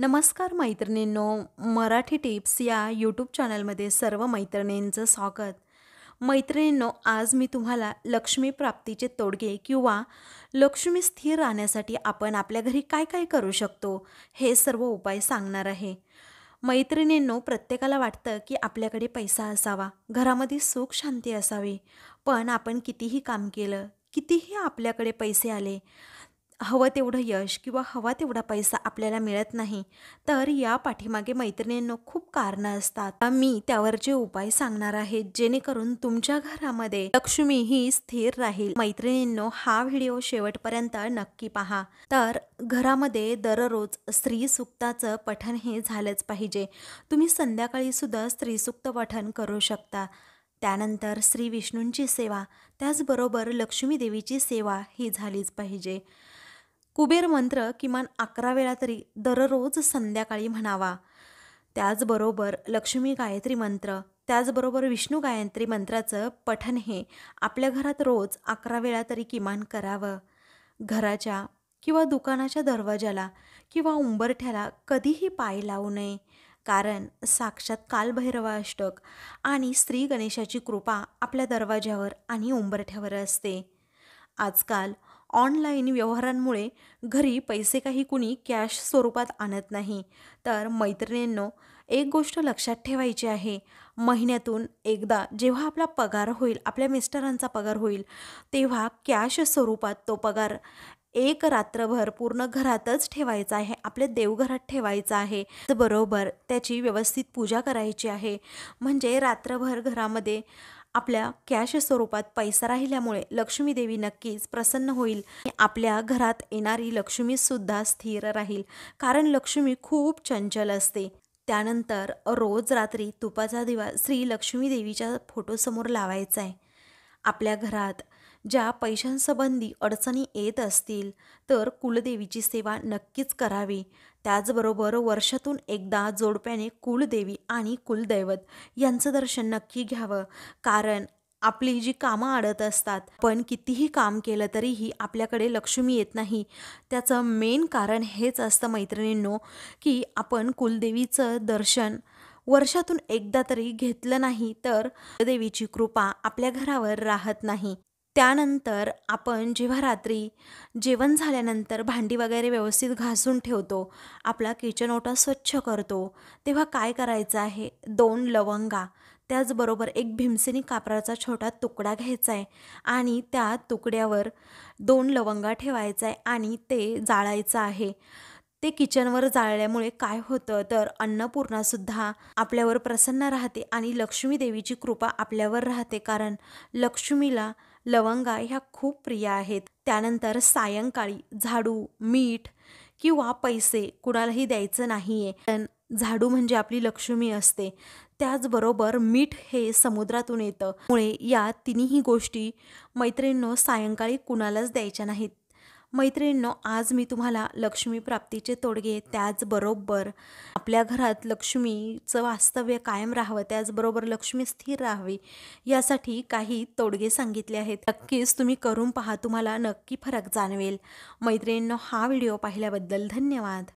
नमस्कार मैत्रिणींनो, मराठी टिप्स या यूट्यूब चॅनलमध्ये सर्व मैत्रिणींचं स्वागत. मैत्रिणींनो, आज मी तुम्हाला लक्ष्मी प्राप्तीचे तोडगे किंवा लक्ष्मी स्थिर राहण्यासाठी आपण आपल्या घरी काय काय करू शकतो, हे सर्व उपाय सांगणार आहे. मैत्रिणींनो, प्रत्येकाला वाटतं की आपल्याकडे पैसा असावा, घरामध्ये सुख शांती असावी. पण आपण कितीही काम केलं, कितीही आपल्याकडे पैसे आले, हवं तेवढं यश किंवा हवा तेवढा पैसा आपल्याला मिळत नाही, तर या पाठीमागे मैत्रिणींनो खूप कारणं असतात. मी त्यावरचे उपाय सांगणार आहे, जेणेकरून तुमच्या घरामध्ये लक्ष्मी ही स्थिर राहील. मैत्रिणींनो, हा व्हिडिओ शेवटपर्यंत नक्की पहा. तर घरामध्ये दररोज स्त्री सुक्ताचं पठण हे झालंच पाहिजे. तुम्ही संध्याकाळी सुद्धा स्त्री सुक्त पठण करू शकता. त्यानंतर श्री विष्णूंची सेवा, त्याचबरोबर लक्ष्मी देवीची सेवा ही झालीच पाहिजे. कुबेर मंत्र किमान 11 वेळा तरी दररोज संध्याकाळी म्हणावा. त्याचबरोबर लक्ष्मी गायत्री मंत्र, त्याचबरोबर विष्णू गायत्री मंत्राचं पठण हे आपल्या घरात रोज 11 वेळा तरी किमान करावं. घराच्या किंवा दुकानाच्या दरवाजाला किंवा उंबरठ्याला कधीही पाय लावू नये, कारण साक्षात कालभैरवाष्टक आणि श्री गणेशाची कृपा आपल्या दरवाजावर आणि उंबरठ्यावर असते. आजकाल ऑनलाईन व्यवहारांमुळे घरी पैसे काही कुणी कॅश स्वरूपात आणत नाही. तर मैत्रिणींनो, एक गोष्ट लक्षात ठेवायची आहे, महिन्यातून एकदा जेव्हा आपला पगार होईल, आपल्या मिस्टरांचा पगार होईल, तेव्हा कॅश स्वरूपात तो पगार एक रात्रभर पूर्ण घरातच ठेवायचा आहे, आपल्या देवघरात ठेवायचा आहे. बरोबर त्याची व्यवस्थित पूजा करायची आहे. म्हणजे रात्रभर घरामध्ये आपल्या कॅश स्वरूपात पैसा राहिल्यामुळे लक्ष्मी देवी नक्कीच प्रसन्न होईल. आपल्या घरात येणारी लक्ष्मीसुद्धा स्थिर राहील, कारण लक्ष्मी खूप चंचल असते. त्यानंतर रोज रात्री तुपाचा दिवा श्री लक्ष्मी देवीच्या फोटोसमोर लावायचा आहे. आपल्या घरात ज्या पैशांसंबंधी अडचणी येत असतील, तर कुलदेवीची सेवा नक्कीच करावी. त्याचबरोबर वर्षातून एकदा जोडप्याने कुलदेवी आणि कुलदैवत यांचं दर्शन नक्की घ्यावं, कारण आपली जी कामं अडत असतात, पण कितीही काम केलं तरीही आपल्याकडे लक्ष्मी येत नाही. त्याचं मेन कारण हेच असतं मैत्रिणींनो, की आपण कुलदेवीचं दर्शन वर्षातून एकदा तरी घेतलं नाही, तर देवीची कृपा आपल्या घरावर राहत नाही. त्यानंतर आपण जेव्हा रात्री जेवण झाल्यानंतर भांडी वगैरे व्यवस्थित घासून ठेवतो, आपला किचन ओटा स्वच्छ करतो, तेव्हा काय करायचं आहे, 2 लवंगा, त्याचबरोबर एक भीमसेनी कापराचा छोटा तुकडा घ्यायचा आहे आणि त्या तुकड्यावर 2 लवंगा ठेवायचा आहे आणि ते जाळायचं आहे. ते किचनवर जाळल्यामुळे काय होतं, तर अन्नपूर्णासुद्धा आपल्यावर प्रसन्न राहते आणि लक्ष्मी देवीची कृपा आपल्यावर राहते, कारण लक्ष्मीला लवंगा ह्या खूप प्रिय आहेत. त्यानंतर सायंकाळी झाडू, मीठ किंवा पैसे कुणालाही द्यायचं नाही आहे. पण झाडू म्हणजे आपली लक्ष्मी असते, त्याचबरोबर मीठ हे समुद्रातून येतं. त्यामुळे या तिन्ही गोष्टी मैत्रिणींनो सायंकाळी कुणालाच द्यायच्या नाहीत. मैत्रिणींनो, आज मी तुम्हाला लक्ष्मी प्राप्तीचे तोडगे, त्याचबरोबर आपल्या घरात लक्ष्मीचं वास्तव्य कायम राहावं, त्याचबरोबर लक्ष्मी स्थिर राहावी, यासाठी काही तोडगे सांगितले आहेत. नक्कीच तुम्ही करून पहा, तुम्हाला नक्की फरक जाणवेल. मैत्रिणींनो, हा व्हिडिओ पाहिल्याबद्दल धन्यवाद.